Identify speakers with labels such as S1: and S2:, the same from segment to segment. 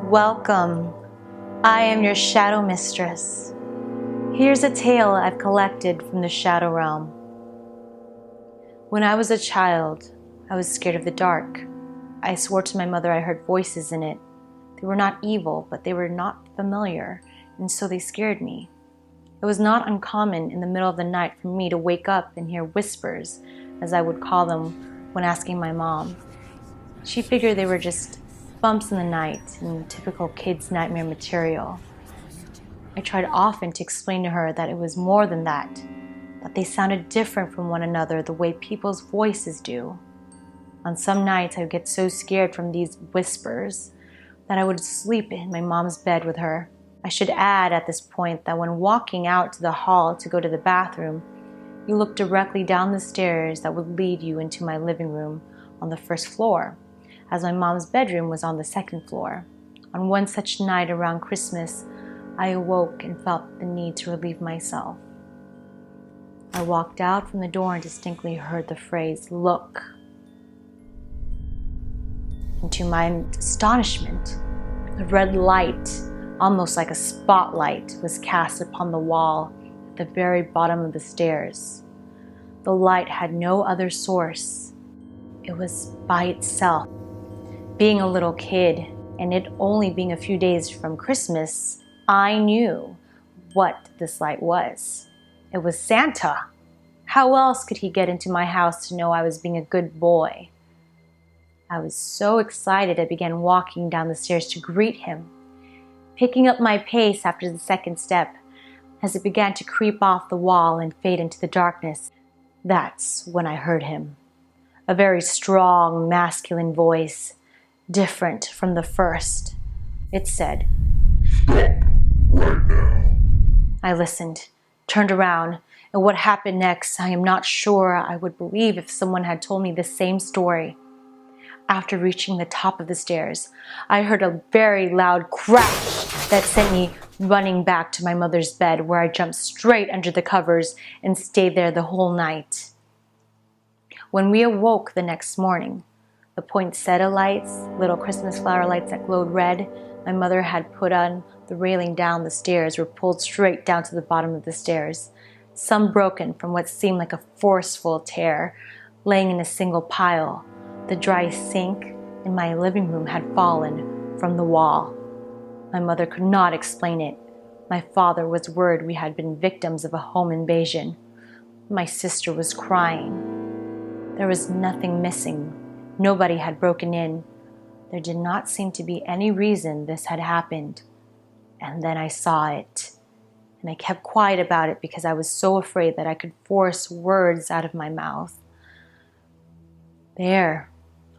S1: Welcome. I am your Shadow Mistress. Here's a tale I've collected from the Shadow Realm. When I was a child, I was scared of the dark. I swore to my mother I heard voices in it. They were not evil, but they were not familiar, and so they scared me. It was not uncommon in the middle of the night for me to wake up and hear whispers, as I would call them when asking my mom. She figured they were just bumps in the night and typical kids' nightmare material. I tried often to explain to her that it was more than that they sounded different from one another the way people's voices do. On some nights I would get so scared from these whispers that I would sleep in my mom's bed with her. I should add at this point that when walking out to the hall to go to the bathroom, you look directly down the stairs that would lead you into my living room on the first floor, as my mom's bedroom was on the second floor. On one such night around Christmas, I awoke and felt the need to relieve myself. I walked out from the door and distinctly heard the phrase, "Look." And to my astonishment, a red light, almost like a spotlight, was cast upon the wall at the very bottom of the stairs. The light had no other source. It was by itself. Being a little kid, and it only being a few days from Christmas, I knew what this light was. It was Santa. How else could he get into my house to know I was being a good boy? I was so excited I began walking down the stairs to greet him, picking up my pace after the second step as it began to creep off the wall and fade into the darkness. That's when I heard him. A very strong, masculine voice, different from the first. It said,
S2: "Stop right now."
S1: I listened, turned around, and what happened next I am not sure I would believe if someone had told me the same story. After reaching the top of the stairs, I heard a very loud crash that sent me running back to my mother's bed, where I jumped straight under the covers and stayed there the whole night. When we awoke the next morning, the poinsettia lights, little Christmas flower lights that glowed red, my mother had put on the railing down the stairs, were pulled straight down to the bottom of the stairs, some broken from what seemed like a forceful tear, laying in a single pile. The dry sink in my living room had fallen from the wall. My mother could not explain it. My father was worried we had been victims of a home invasion. My sister was crying. There was nothing missing. Nobody had broken in. There did not seem to be any reason this had happened. And then I saw it. And I kept quiet about it because I was so afraid that I could force words out of my mouth. There,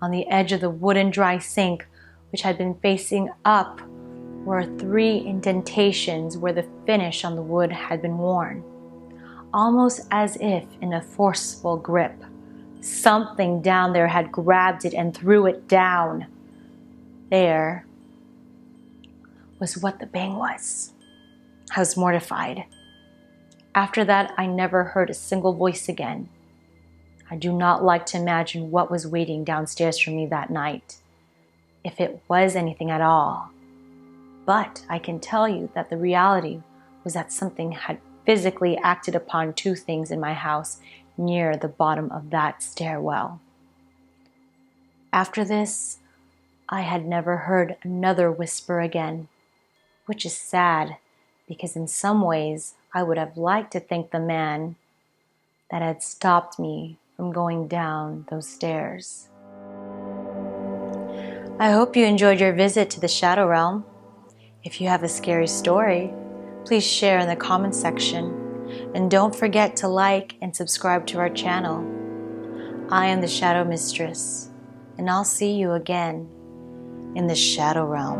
S1: on the edge of the wooden dry sink, which had been facing up, were 3 indentations where the finish on the wood had been worn, almost as if in a forceful grip. Something down there had grabbed it and threw it down. There was what the bang was. I was mortified. After that, I never heard a single voice again. I do not like to imagine what was waiting downstairs for me that night, if it was anything at all. But I can tell you that the reality was that something had physically acted upon 2 things in my house near the bottom of that stairwell. After this, I had never heard another whisper again, which is sad because in some ways I would have liked to thank the man that had stopped me from going down those stairs. I hope you enjoyed your visit to the Shadow Realm. If you have a scary story, please share in the comments section. And don't forget to like and subscribe to our channel. I am the Shadow Mistress, and I'll see you again in the Shadow Realm.